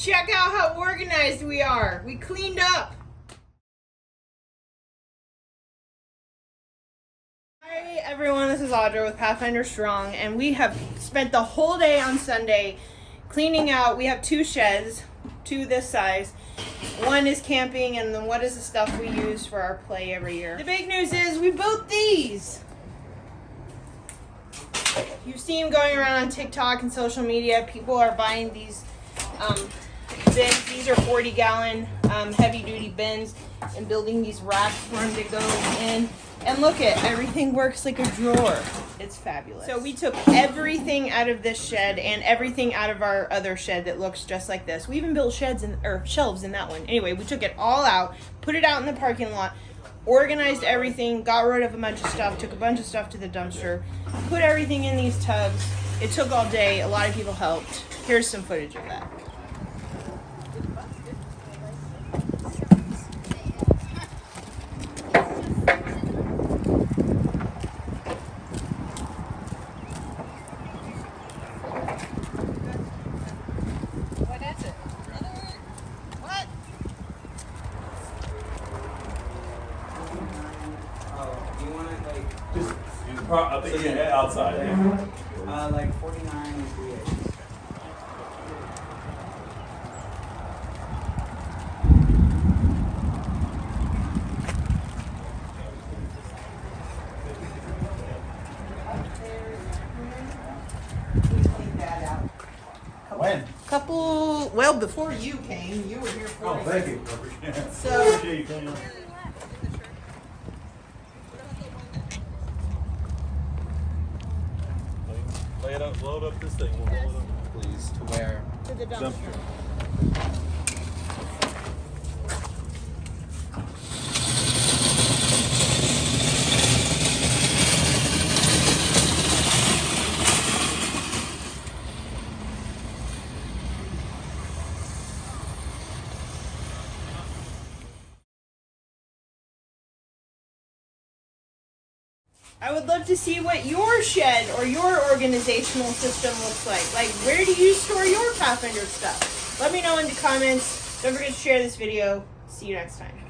Check out how organized we are. We cleaned up. Hi everyone, this is Audra with Pathfinder Strong, and we have spent the whole day on Sunday cleaning out. We have 2 sheds, 2 this size. One is camping, and then what is the stuff we use for our play every year. The big news is we built these. You see them going around on TikTok and social media. People are buying these bins. These are 40-gallon heavy-duty bins, and building these racks for them to go in. And look at everything works like a drawer. It's fabulous. So we took everything out of this shed and everything out of our other shed that looks just like this. We even built shelves in that one. Anyway, we took it all out, put it out in the parking lot, organized everything, got rid of a bunch of stuff, took a bunch of stuff to the dumpster, put everything in these tubs. It took all day. A lot of people helped. Here's some footage of that. I think yeah, outside. Yeah. Like 49 and 3/8. When? Well, before you came, you were here for Oh, me. thank you. So, Appreciate you coming. Lay it up, load up this thing. We'll load it up. Please, to where? to the dumpster. I would love to see what your shed or your organizational system looks like. Like, where do you store your Pathfinder stuff? Let me know in the comments. Don't forget to share this video. See you next time.